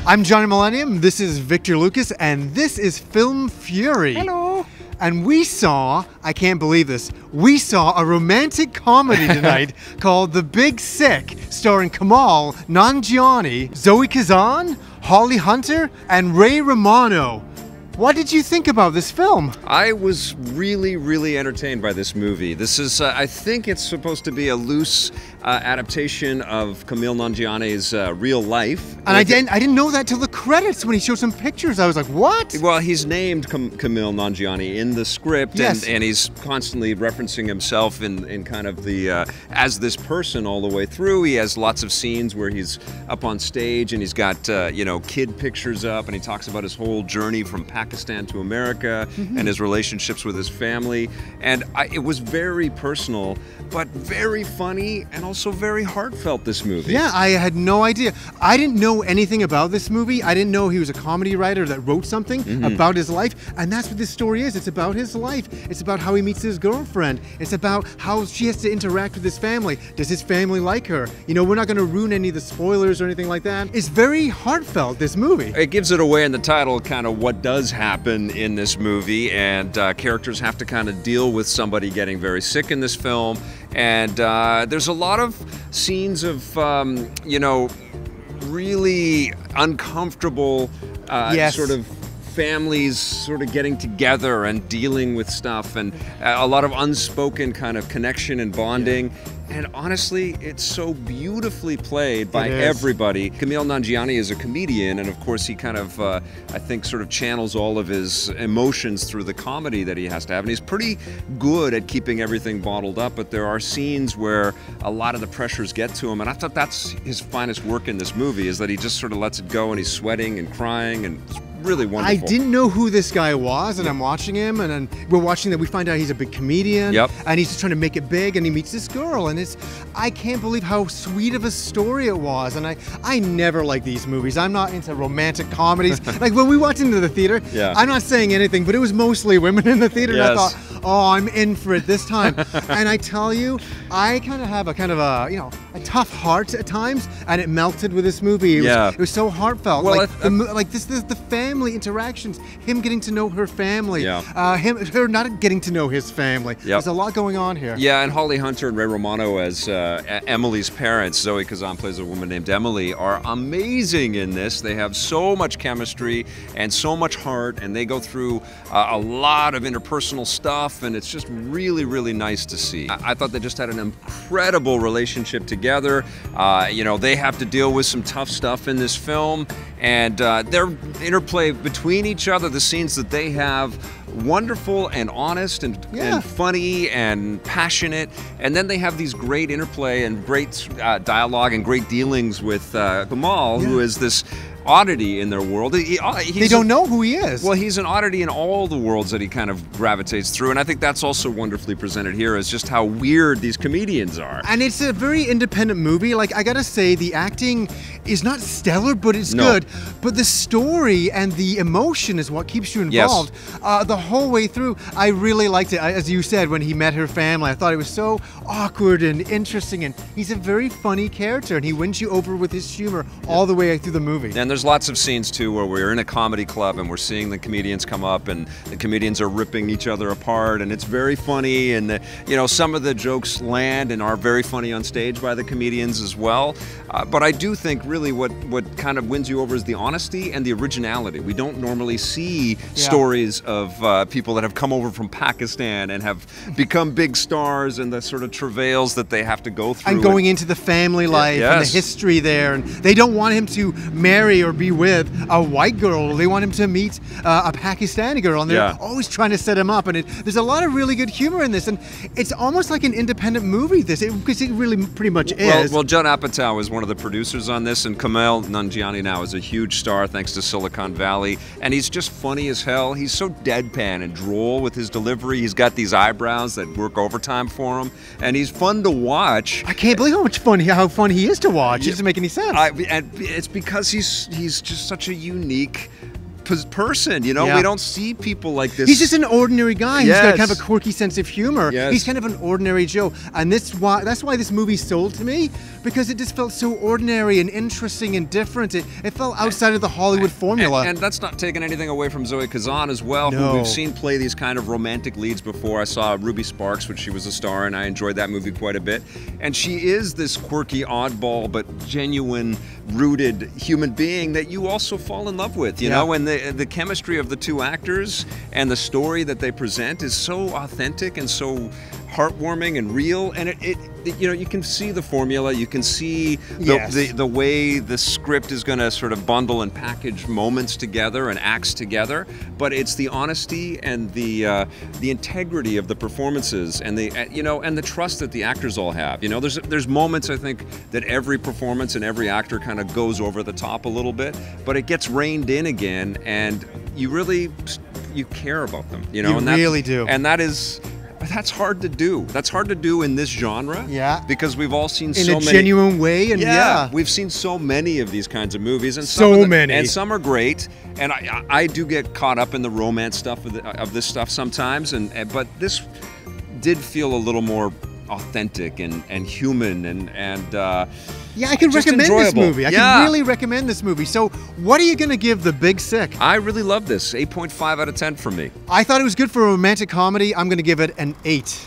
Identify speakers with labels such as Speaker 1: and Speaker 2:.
Speaker 1: I'm Johnny Millennium, this is Victor Lucas, and this is Film Fury.
Speaker 2: Hello.
Speaker 1: And we saw, I can't believe this, we saw a romantic comedy tonight called The Big Sick, starring Kumail, Nanjiani, Zoe Kazan, Holly Hunter, and Ray Romano. What did you think about this film?
Speaker 2: I was really entertained by this movie. This is, I think it's supposed to be a loose adaptation of Kumail Nanjiani's real life.
Speaker 1: And I didn't know that till the credits when he showed some pictures. I was like, what?
Speaker 2: Well, he's named Kumail Nanjiani in the script,
Speaker 1: yes.
Speaker 2: and he's constantly referencing himself in kind of the, as this person all the way through. He has lots of scenes where he's up on stage and he's got, you know, kid pictures up, and he talks about his whole journey from Pakistan to America and his relationships with his family. And it was very personal, but very funny and also very heartfelt, this movie.
Speaker 1: Yeah, I had no idea. I didn't know anything about this movie. I didn't know he was a comedy writer that wrote something about his life. And that's what this story is. It's about his life. It's about how he meets his girlfriend. It's about how she has to interact with his family. Does his family like her? You know, we're not going to ruin any of the spoilers or anything like that. It's very heartfelt, this movie.
Speaker 2: It gives it away in the title, kind of what does happen in this movie, and characters have to kind of deal with somebody getting very sick in this film. And there's a lot of scenes of, you know, really uncomfortable sort of families sort of getting together and dealing with stuff, and a lot of unspoken kind of connection and bonding. And honestly, it's so beautifully played by everybody. Kumail Nanjiani is a comedian, and of course he kind of, I think, sort of channels all of his emotions through the comedy that he has to have. And he's pretty good at keeping everything bottled up, but there are scenes where a lot of the pressures get to him. And I thought that's his finest work in this movie, is that he just sort of lets it go, and he's sweating and crying, and it's really wonderful.
Speaker 1: I didn't know who this guy was, and I'm watching him, and then we're watching that. We find out he's a big comedian, and he's just trying to make it big, and he meets this girl, and I can't believe how sweet of a story it was. And I never like these movies. I'm not into romantic comedies. Like when we walked into the theater, I'm not saying anything, but it was mostly women in the theater, and I thought, oh, I'm in for it this time. And I tell you, I kind of have a you know, a tough heart at times, and it melted with this movie. It was so heartfelt. Well, like the family interactions, him getting to know her family, her not getting to know his family. There's a lot going on here.
Speaker 2: Yeah, and Holly Hunter and Ray Romano as Emily's parents, Zoe Kazan plays a woman named Emily, are amazing in this. They have so much chemistry and so much heart, and they go through a lot of interpersonal stuff, and it's just really nice to see. I thought they just had an incredible relationship together. You know, they have to deal with some tough stuff in this film, and their interplay between each other, the scenes that they have, wonderful and honest and funny and passionate. And then they have these great interplay and great dialogue and great dealings with Kumail, who is this oddity in their world. They
Speaker 1: don't know who he is.
Speaker 2: Well, he's an oddity in all the worlds that he kind of gravitates through, and I think that's also wonderfully presented here, is just how weird these comedians are.
Speaker 1: And it's a very independent movie. Like, I gotta say, the acting is not stellar, but it's good. But the story and the emotion is what keeps you involved. The whole way through, I really liked it. As you said, when he met her family, I thought it was so awkward and interesting, and he's a very funny character, and he wins you over with his humor all the way through the movie.
Speaker 2: And there's lots of scenes too where we're in a comedy club and we're seeing the comedians come up, and the comedians are ripping each other apart, and it's very funny, and you know, some of the jokes land and are very funny on stage by the comedians as well. But I do think really what kind of wins you over is the honesty and the originality. We don't normally see stories of people that have come over from Pakistan and have become big stars, and the sort of travails that they have to go through.
Speaker 1: And going into the family life and the history there. And they don't want him to marry or be with a white girl. They want him to meet a Pakistani girl, and they're always trying to set him up. And there's a lot of really good humor in this, and it's almost like an independent movie, because it really pretty much is.
Speaker 2: Well, Judd Apatow is one of the producers on this, and Kumail Nanjiani now is a huge star thanks to Silicon Valley, and he's just funny as hell. He's so deadpan and droll with his delivery. He's got these eyebrows that work overtime for him, and he's fun to watch.
Speaker 1: I can't believe how fun he is to watch. It doesn't make any sense.
Speaker 2: And it's because he's just such a unique person. You know, we don't see people like this.
Speaker 1: He's just an ordinary guy who's got kind of a quirky sense of humor.
Speaker 2: Yes.
Speaker 1: He's kind of an ordinary Joe, and that's why this movie sold to me, because it just felt so ordinary and interesting and different. It felt outside of the Hollywood formula.
Speaker 2: And that's not taking anything away from Zoe Kazan as well, who we've seen play these kind of romantic leads before. I saw Ruby Sparks when she was a star, and I enjoyed that movie quite a bit. And she is this quirky, oddball, but genuine, rooted human being that you also fall in love with, you know? And the chemistry of the two actors and the story that they present is so authentic and so heartwarming and real, and it you know, you can see the formula, you can see the way the script is going to sort of bundle and package moments together and acts together, but it's the honesty and the integrity of the performances and the you know, and the trust that the actors all have. You know, there's moments, I think, that every performance and every actor kind of goes over the top a little bit, but it gets reined in again, and you really care about them. You know,
Speaker 1: you really do,
Speaker 2: and that's hard to do. That's hard to do in this genre.
Speaker 1: Yeah.
Speaker 2: Because we've all seen
Speaker 1: in a genuine way, and
Speaker 2: we've seen so many of these kinds of movies, and
Speaker 1: and
Speaker 2: some are great. And I do get caught up in the romance stuff of this stuff sometimes, but this did feel a little more authentic and human and
Speaker 1: yeah, I can recommend this movie. I can really recommend this movie. So what are you going to give The Big Sick?
Speaker 2: I really love this. 8.5 out of 10 for me.
Speaker 1: I thought it was good for a romantic comedy. I'm going to give it an 8.